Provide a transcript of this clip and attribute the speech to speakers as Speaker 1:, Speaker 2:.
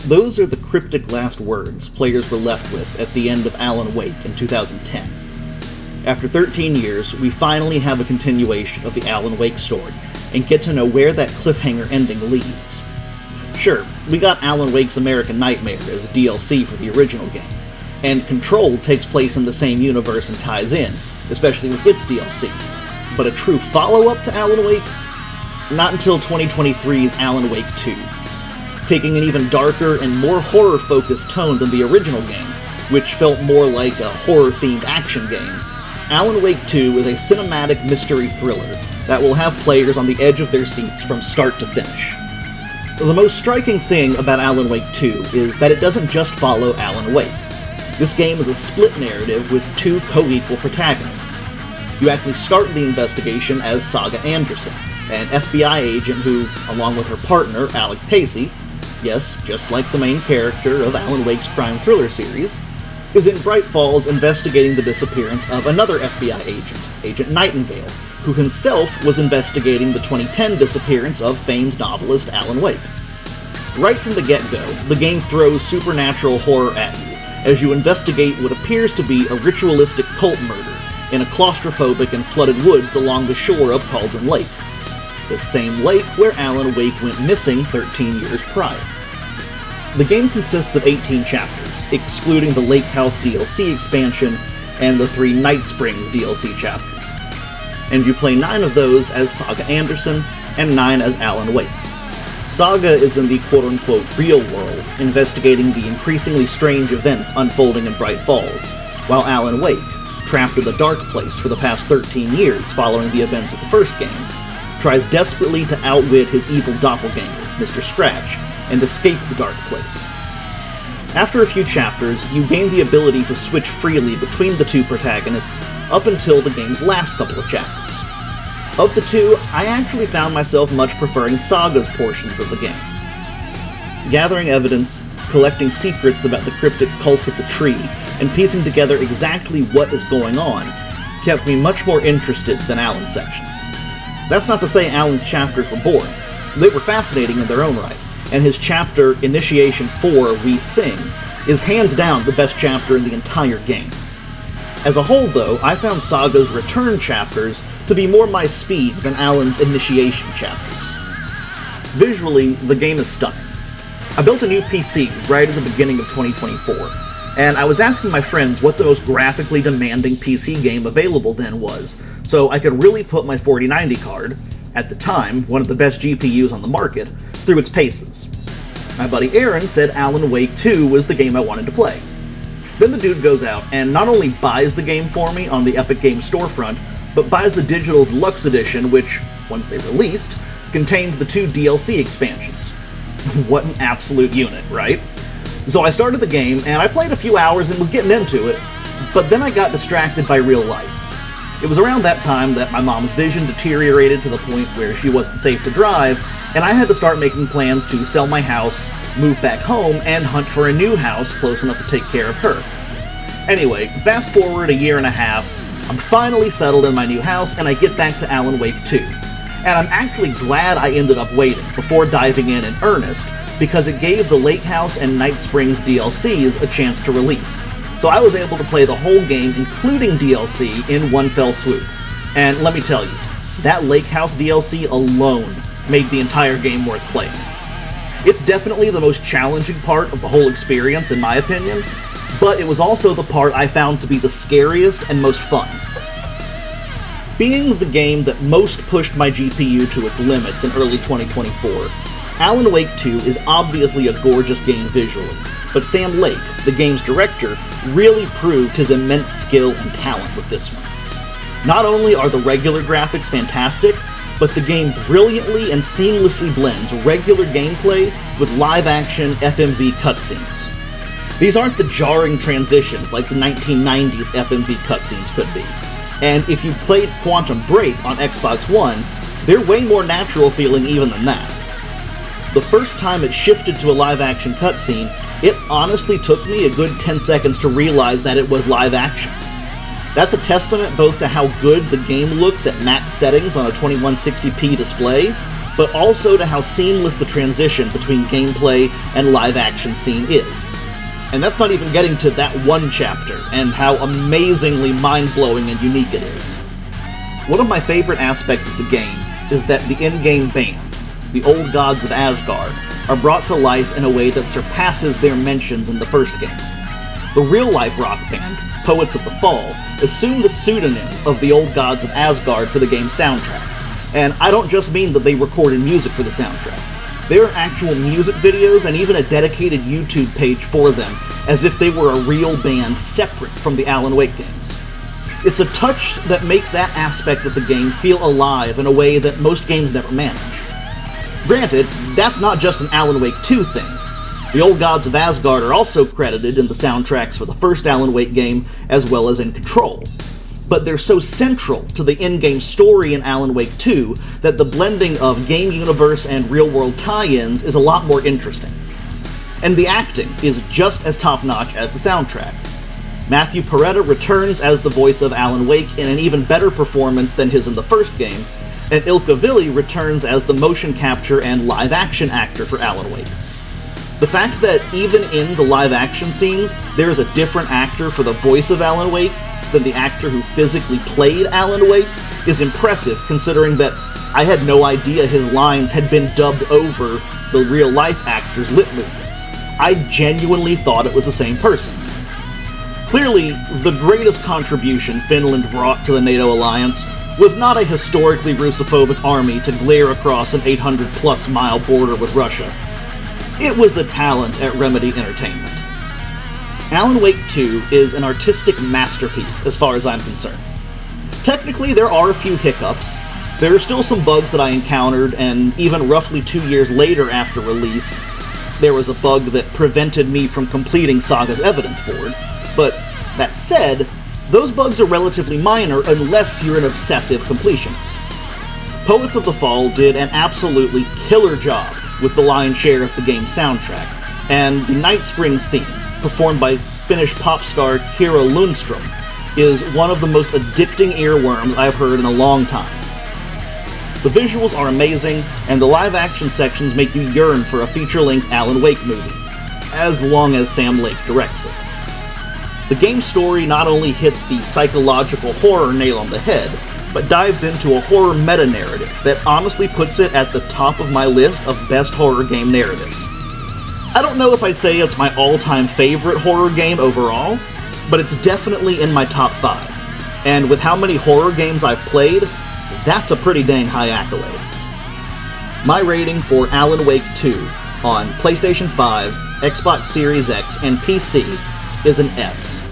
Speaker 1: Those are the cryptic last words players were left with at the end of Alan Wake in 2010. After 13 years, we finally have a continuation of the Alan Wake story, and get to know where that cliffhanger ending leads. Sure, we got Alan Wake's American Nightmare as DLC for the original game, and Control takes place in the same universe and ties in, especially with its DLC. But a true follow-up to Alan Wake? Not until 2023's Alan Wake 2. Taking an even darker and more horror-focused tone than the original game, which felt more like a horror-themed action game, Alan Wake 2 is a cinematic mystery thriller that will have players on the edge of their seats from start to finish. The most striking thing about Alan Wake 2 is that it doesn't just follow Alan Wake. This game is a split narrative with two co-equal protagonists. You actually start the investigation as Saga Anderson, an FBI agent who, along with her partner, Alec Casey, yes, just like the main character of Alan Wake's crime thriller series, is in Bright Falls investigating the disappearance of another FBI agent, Agent Nightingale, who himself was investigating the 2010 disappearance of famed novelist Alan Wake. Right from the get-go, the game throws supernatural horror at you, as you investigate what appears to be a ritualistic cult murder in a claustrophobic and flooded woods along the shore of Cauldron Lake, the same lake where Alan Wake went missing 13 years prior. The game consists of 18 chapters, excluding the Lake House DLC expansion and the 3 Night Springs DLC chapters. And you play 9 of those as Saga Anderson and 9 as Alan Wake. Saga is in the quote-unquote real world, investigating the increasingly strange events unfolding in Bright Falls, while Alan Wake, trapped in the dark place for the past 13 years following the events of the first game, tries desperately to outwit his evil doppelganger, Mr. Scratch, and escape the dark place. After a few chapters, you gain the ability to switch freely between the two protagonists up until the game's last couple of chapters. Of the two, I actually found myself much preferring Saga's portions of the game. Gathering evidence, collecting secrets about the cryptic cult of the tree, and piecing together exactly what is going on kept me much more interested than Alan's sections. That's not to say Alan's chapters were boring. They were fascinating in their own right, and his chapter, Initiation 4, We Sing, is hands down the best chapter in the entire game. As a whole, though, I found Saga's Return chapters to be more my speed than Alan's Initiation chapters. Visually, the game is stunning. I built a new PC right at the beginning of 2024, and I was asking my friends what the most graphically demanding PC game available then was, so I could really put my 4090 card, at the time one of the best GPUs on the market, through its paces. My buddy Aaron said Alan Wake 2 was the game I wanted to play. Then the dude goes out and not only buys the game for me on the Epic Games storefront, but buys the digital deluxe edition which, once they released, contained the 2 DLC expansions. What an absolute unit, right? So I started the game, and I played a few hours and was getting into it, but then I got distracted by real life. It was around that time that my mom's vision deteriorated to the point where she wasn't safe to drive, and I had to start making plans to sell my house, move back home, and hunt for a new house close enough to take care of her. Anyway, fast forward a year and a half, I'm finally settled in my new house, and I get back to Alan Wake 2. And I'm actually glad I ended up waiting before diving in earnest, because it gave the Lake House and Night Springs DLCs a chance to release. So I was able to play the whole game, including DLC, in one fell swoop. And let me tell you, that Lake House DLC alone made the entire game worth playing. It's definitely the most challenging part of the whole experience, in my opinion, but it was also the part I found to be the scariest and most fun. Being the game that most pushed my GPU to its limits in early 2024, Alan Wake 2 is obviously a gorgeous game visually, but Sam Lake, the game's director, really proved his immense skill and talent with this one. Not only are the regular graphics fantastic, but the game brilliantly and seamlessly blends regular gameplay with live-action FMV cutscenes. These aren't the jarring transitions like the 1990s FMV cutscenes could be, and if you played Quantum Break on Xbox One, they're way more natural feeling even than that. The first time it shifted to a live-action cutscene, it honestly took me a good 10 seconds to realize that it was live action. That's a testament both to how good the game looks at max settings on a 2160p display, but also to how seamless the transition between gameplay and live-action scene is. And that's not even getting to that one chapter, and how amazingly mind-blowing and unique it is. One of my favorite aspects of the game is that the in-game band, the Old Gods of Asgard, are brought to life in a way that surpasses their mentions in the first game. The real-life rock band, Poets of the Fall, assumed the pseudonym of the Old Gods of Asgard for the game's soundtrack. And I don't just mean that they recorded music for the soundtrack. There are actual music videos and even a dedicated YouTube page for them, as if they were a real band separate from the Alan Wake games. It's a touch that makes that aspect of the game feel alive in a way that most games never manage. Granted, that's not just an Alan Wake 2 thing. The Old Gods of Asgard are also credited in the soundtracks for the first Alan Wake game, as well as in Control. But they're so central to the in-game story in Alan Wake 2 that the blending of game universe and real-world tie-ins is a lot more interesting. And the acting is just as top-notch as the soundtrack. Matthew Peretta returns as the voice of Alan Wake in an even better performance than his in the first game, and Ilka Ville returns as the motion capture and live-action actor for Alan Wake. The fact that even in the live-action scenes, there is a different actor for the voice of Alan Wake than the actor who physically played Alan Wake is impressive, considering that I had no idea his lines had been dubbed over the real-life actor's lip movements. I genuinely thought it was the same person. Clearly, the greatest contribution Finland brought to the NATO alliance was not a historically Russophobic army to glare across an 800-plus mile border with Russia. It was the talent at Remedy Entertainment. Alan Wake 2 is an artistic masterpiece as far as I'm concerned. Technically, there are a few hiccups. There are still some bugs that I encountered, and even roughly 2 years later after release, there was a bug that prevented me from completing Saga's evidence board. But that said, those bugs are relatively minor unless you're an obsessive completionist. Poets of the Fall did an absolutely killer job with the lion's share of the game's soundtrack, and the Night Springs theme, performed by Finnish pop star Kira Lundström, is one of the most addicting earworms I've heard in a long time. The visuals are amazing, and the live-action sections make you yearn for a feature-length Alan Wake movie, as long as Sam Lake directs it. The game's story not only hits the psychological horror nail on the head, but dives into a horror meta-narrative that honestly puts it at the top of my list of best horror game narratives. I don't know if I'd say it's my all-time favorite horror game overall, but it's definitely in my top 5. And with how many horror games I've played, that's a pretty dang high accolade. My rating for Alan Wake 2 on PlayStation 5, Xbox Series X, and PC is an S.